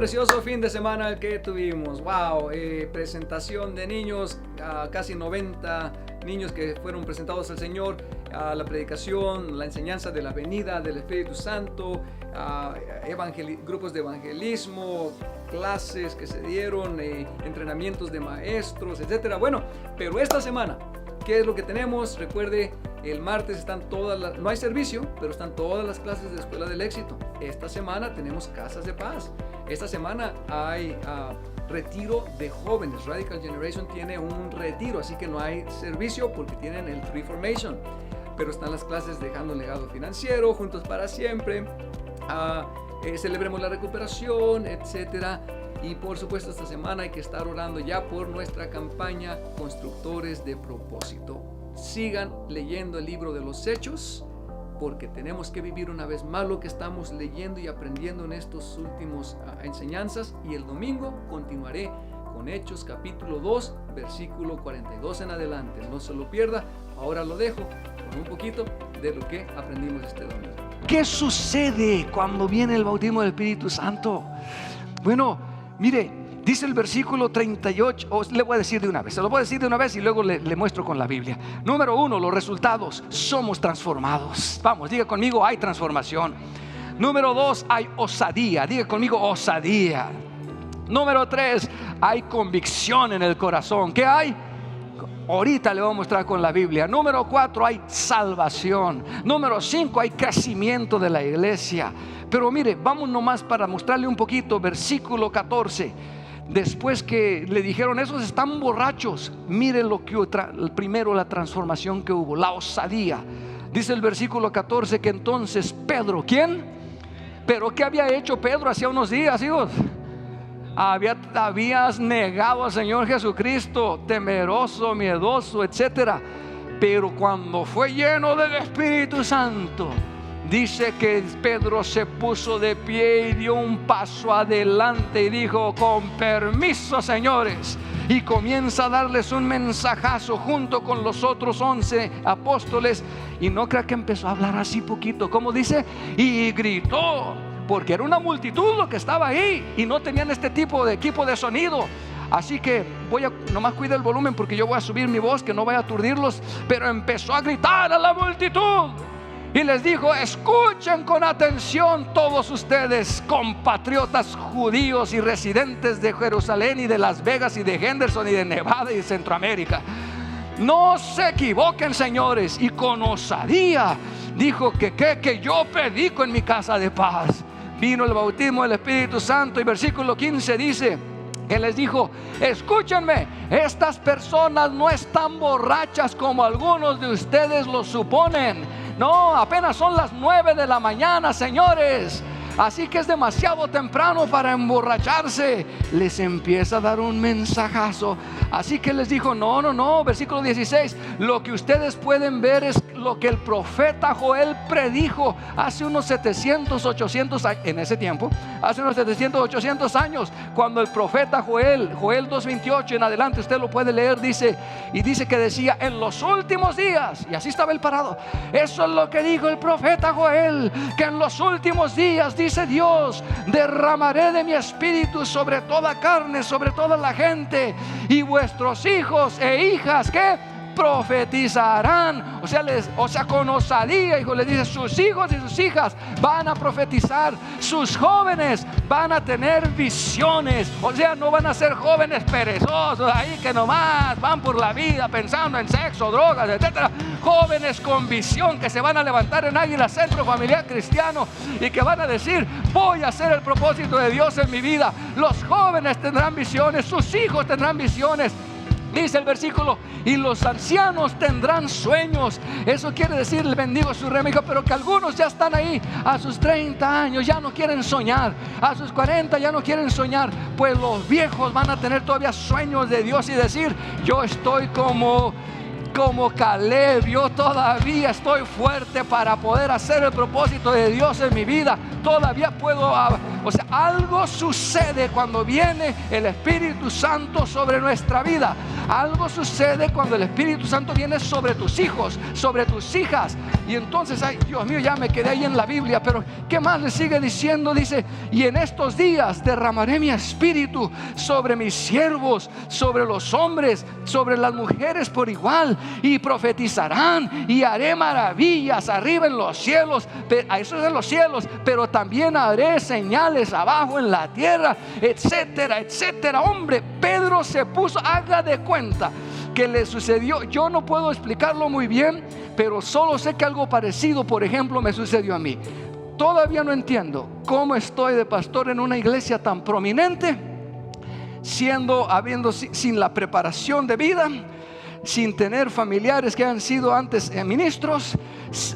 precioso fin de semana el que tuvimos. Wow, presentación de niños, casi 90 niños que fueron presentados al Señor, la predicación, la enseñanza de la venida del Espíritu Santo, grupos de evangelismo, clases que se dieron, entrenamientos de maestros, etcétera. Bueno, pero esta semana, ¿qué es lo que tenemos? Recuerde, el martes no hay servicio, pero están todas las clases de Escuela del Éxito. Esta semana tenemos Casas de Paz. Esta semana hay retiro de jóvenes. Radical Generation tiene un retiro, así que no hay servicio porque tienen el Free Formation. Pero están las clases Dejando un Legado Financiero, Juntos para Siempre, Celebremos la Recuperación, etcétera. Y por supuesto esta semana hay que estar orando ya por nuestra campaña Constructores de Propósito. Sigan leyendo el libro de los Hechos, porque tenemos que vivir una vez más lo que estamos leyendo y aprendiendo en estos últimos enseñanzas. Y el domingo continuaré con Hechos capítulo 2, versículo 42 en adelante. No se lo pierda. Ahora lo dejo con un poquito de lo que aprendimos este domingo. ¿Qué sucede cuando viene el bautismo del Espíritu Santo? Bueno, mire, dice el versículo 38, le voy a decir de una vez, se lo voy a decir de una vez y luego le muestro con la Biblia. Número 1, los resultados: somos transformados. Vamos, diga conmigo, hay transformación. Número 2, hay osadía. Diga conmigo, osadía. Número 3, hay convicción en el corazón. ¿Qué hay? Ahorita le voy a mostrar con la Biblia. Número 4, hay salvación. Número 5, hay crecimiento de la iglesia. Pero mire, vamos nomás para mostrarle un poquito. Versículo 14. Después que le dijeron, esos están borrachos. Miren lo que primero la transformación que hubo, la osadía. Dice el versículo 14 que entonces Pedro, ¿quién? Pero ¿qué había hecho Pedro hace unos días, hijos? Habías negado al Señor Jesucristo, temeroso, miedoso, etcétera. Pero cuando fue lleno del Espíritu Santo, dice que Pedro se puso de pie y dio un paso adelante y dijo, con permiso, señores, y comienza a darles un mensajazo junto con los otros 11 apóstoles. Y no crea que empezó a hablar así poquito, como dice, y gritó, porque era una multitud lo que estaba ahí y no tenían este tipo de equipo de sonido. Así que nomás cuida el volumen, porque yo voy a subir mi voz, que no vaya a aturdirlos. Pero empezó a gritar a la multitud y les dijo, escuchen con atención todos ustedes, compatriotas judíos y residentes de Jerusalén y de Las Vegas y de Henderson y de Nevada y de Centroamérica. No se equivoquen, señores. Y con osadía dijo que yo predico en mi casa de paz. Vino el bautismo del Espíritu Santo. Y versículo 15 dice que les dijo, escúchenme, estas personas no están borrachas como algunos de ustedes lo suponen. No, apenas son las 9 de la mañana, señores. Así que es demasiado temprano para emborracharse. Les empieza a dar un mensajazo. Así que les dijo, no, versículo 16, lo que ustedes pueden ver es lo que el profeta Joel predijo hace unos 700, 800 años, en ese tiempo, hace unos 700, 800 años, cuando el profeta Joel 2:28 en adelante, usted lo puede leer, dice que decía, en los últimos días, y así estaba el parado, eso es lo que dijo el profeta Joel, que en los últimos días, dice Dios, derramaré de mi espíritu sobre toda carne, sobre toda la gente, y vuestros hijos e hijas, ¿qué? Profetizarán. O sea, con osadía, hijo, le dice, sus hijos y sus hijas van a profetizar, sus jóvenes van a tener visiones. O sea, no van a ser jóvenes perezosos ahí que nomás van por la vida pensando en sexo, drogas, etcétera. Jóvenes con visión que se van a levantar en Águila Centro Familiar Cristiano y que van a decir, voy a hacer el propósito de Dios en mi vida. Los jóvenes tendrán visiones, sus hijos tendrán visiones. Dice el versículo, y los ancianos tendrán sueños. Eso quiere decir, le bendigo su remedio, pero que algunos ya están ahí a sus 30 años, ya no quieren soñar, a sus 40 ya no quieren soñar. Pues los viejos van a tener todavía sueños de Dios y decir, yo estoy como Caleb, yo todavía estoy fuerte para poder hacer el propósito de Dios en mi vida. Todavía puedo O sea, algo sucede cuando viene el Espíritu Santo sobre nuestra vida. Algo sucede cuando el Espíritu Santo viene sobre tus hijos, sobre tus hijas. Y entonces, ay, Dios mío, ya me quedé ahí en la Biblia, pero ¿qué más le sigue diciendo? Dice, y en estos días derramaré mi espíritu sobre mis siervos, sobre los hombres, sobre las mujeres por igual, y profetizarán y haré maravillas arriba en los cielos, eso es en los cielos, pero también haré señales abajo en la tierra, etcétera, etcétera. Hombre, Pedro se puso, haga de cuenta que le sucedió. Yo no puedo explicarlo muy bien, pero solo sé que algo parecido, por ejemplo, me sucedió a mí. Todavía no entiendo cómo estoy de pastor en una iglesia tan prominente, habiendo sin la preparación de vida, sin tener familiares que han sido antes ministros,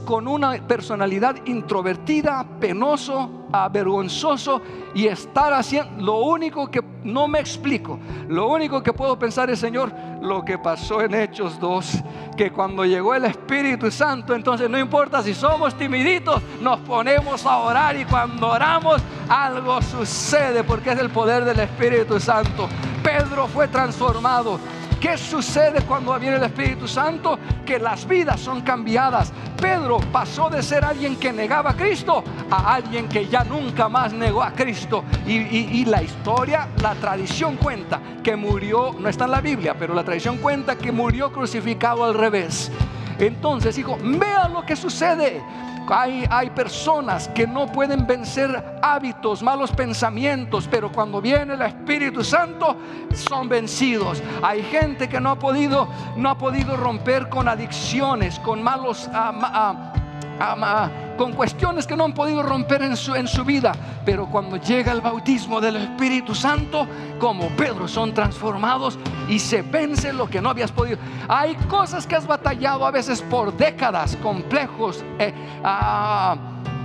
con una personalidad introvertida, penoso, vergonzoso, y estar haciendo lo único que no me explico. Lo único que puedo pensar es, Señor, lo que pasó en Hechos 2, que cuando llegó el Espíritu Santo, entonces no importa si somos timiditos, nos ponemos a orar, y cuando oramos algo sucede, porque es el poder del Espíritu Santo. Pedro fue transformado. ¿Qué sucede cuando viene el Espíritu Santo? Que las vidas son cambiadas. Pedro pasó de ser alguien que negaba a Cristo a alguien que ya nunca más negó a Cristo. Y la historia, la tradición cuenta que murió, no está en la Biblia, pero la tradición cuenta que murió crucificado al revés. Entonces, hijo, vea lo que sucede. Hay personas que no pueden vencer hábitos, malos pensamientos, pero cuando viene el Espíritu Santo son vencidos. Hay gente que no ha podido romper con adicciones, con malos con cuestiones que no han podido romper en su vida, pero cuando llega el bautismo del Espíritu Santo, como Pedro, son transformados y se vence lo que no habías podido. Hay cosas que has batallado a veces por décadas, complejos,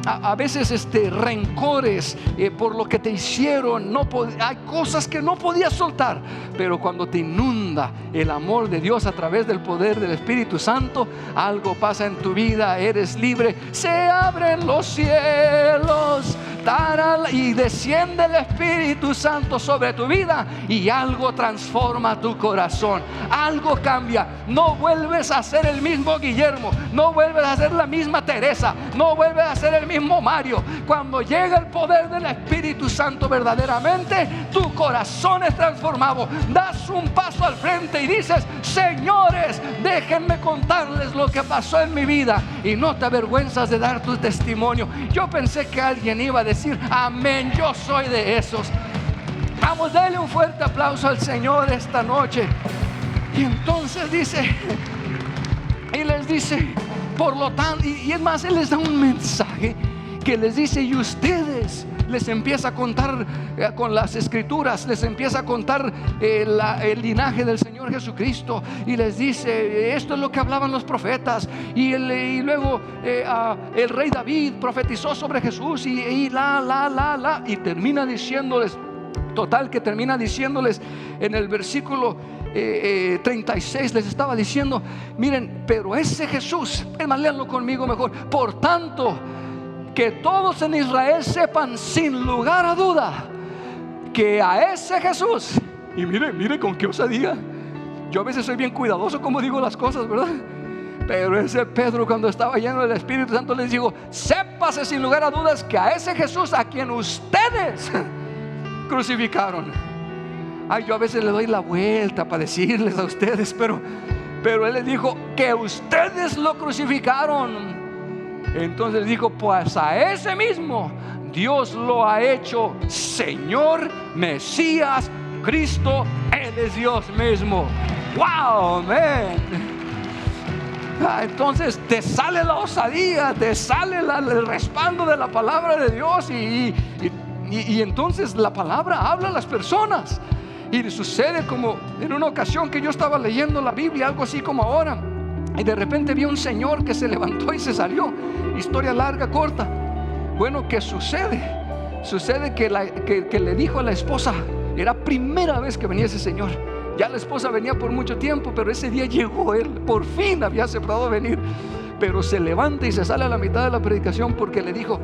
a veces rencores por lo que te hicieron. Hay cosas que no podías soltar, pero cuando te inunda el amor de Dios a través del poder del Espíritu Santo, algo pasa en tu vida, eres libre. Se abren los cielos y desciende el Espíritu Santo sobre tu vida, y algo transforma tu corazón, algo cambia. No vuelves a ser el mismo Guillermo, no vuelves a ser la misma Teresa, no vuelves a ser el mismo Mario. Cuando llega el poder del Espíritu Santo verdaderamente, tu corazón es transformado. Das un paso al frente y dices: señores, déjenme contarles lo que pasó en mi vida, y no te avergüenzas de dar tu testimonio. Yo pensé que alguien iba a decir amén. Yo soy de esos. Vamos, dale un fuerte aplauso al Señor esta noche. Y entonces dice, y les dice, por lo tanto, y es más, Él les da un mensaje que les dice, y ustedes, les empieza a contar con las escrituras, les empieza a contar el linaje del Señor Jesucristo, y les dice: esto es lo que hablaban los profetas, y luego el rey David profetizó sobre Jesús, y termina diciéndoles, total que termina diciéndoles en el versículo 36, les estaba diciendo: miren, pero ese Jesús, es más, léanlo conmigo mejor. Por tanto, que todos en Israel sepan sin lugar a duda que a ese Jesús, y mire con qué osadía. Yo a veces soy bien cuidadoso como digo las cosas, ¿verdad? Pero ese Pedro, cuando estaba lleno del Espíritu Santo, les dijo: sépase sin lugar a dudas que a ese Jesús a quien ustedes crucificaron. Ay, yo a veces le doy la vuelta para decirles a ustedes, pero Él les dijo que ustedes lo crucificaron. Entonces dijo: pues a ese mismo Dios lo ha hecho Señor, Mesías, Cristo. Él es Dios mismo. ¡Wow, man! Entonces te sale la osadía, te sale el respaldo de la palabra de Dios, y entonces la palabra habla a las personas. Y sucede como en una ocasión que yo estaba leyendo la Biblia, algo así como ahora, y de repente vi un señor que se levantó y se salió. Historia larga, corta. Bueno, ¿qué sucede? Sucede que le dijo a la esposa, era primera vez que venía ese señor. Ya la esposa venía por mucho tiempo, pero ese día llegó él. Por fin había aceptado venir. Pero se levanta y se sale a la mitad de la predicación porque le dijo: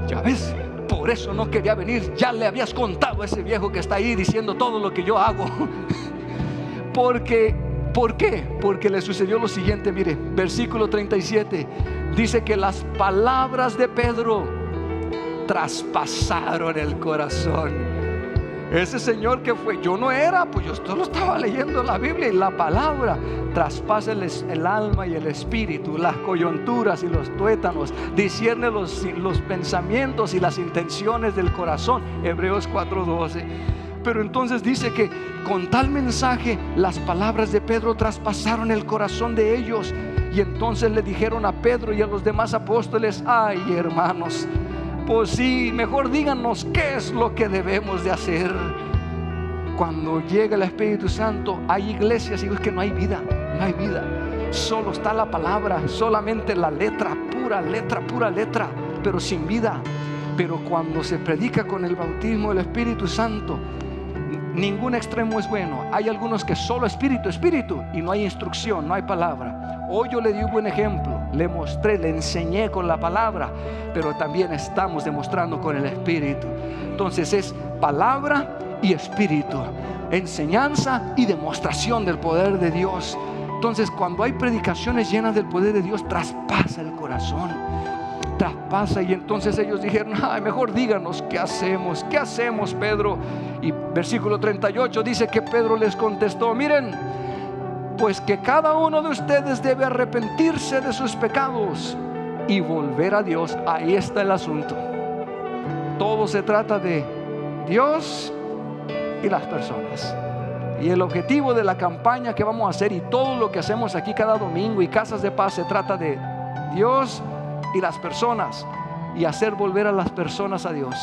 ya ves, Por eso no quería venir. Ya le habías contado a ese viejo que está ahí diciendo todo lo que yo hago. ¿Por qué? Porque le sucedió lo siguiente. Mire, versículo 37 dice que las palabras de Pedro traspasaron el corazón. Ese señor que fue, yo no era, pues yo solo estaba leyendo la Biblia, y la palabra traspasa el alma y el espíritu, las coyunturas y los tuétanos, discierne los pensamientos y las intenciones del corazón. Hebreos 4:12. Pero entonces dice que con tal mensaje las palabras de Pedro traspasaron el corazón de ellos, y entonces le dijeron a Pedro y a los demás apóstoles: ay, hermanos, pues sí, mejor díganos qué es lo que debemos de hacer. Cuando llega el Espíritu Santo, hay iglesias y es que no hay vida, no hay vida. Solo está la palabra, solamente la letra, pura letra, pero sin vida. Pero cuando se predica con el bautismo del Espíritu Santo, ningún extremo es bueno. Hay algunos que solo espíritu, y no hay instrucción, no hay palabra. Hoy yo le di un buen ejemplo, le mostré, le enseñé con la palabra, pero también estamos demostrando con el Espíritu. Entonces es palabra y espíritu, enseñanza y demostración del poder de Dios. Entonces cuando hay predicaciones llenas del poder de Dios, traspasa el corazón, traspasa. Y entonces ellos dijeron: ay, mejor díganos qué hacemos, Pedro. Y versículo 38 dice que Pedro les contestó: miren, pues que cada uno de ustedes debe arrepentirse de sus pecados y volver a Dios. Ahí está el asunto. Todo se trata de Dios y las personas. Y el objetivo de la campaña que vamos a hacer y todo lo que hacemos aquí cada domingo y Casas de Paz se trata de Dios y las personas, y hacer volver a las personas a Dios.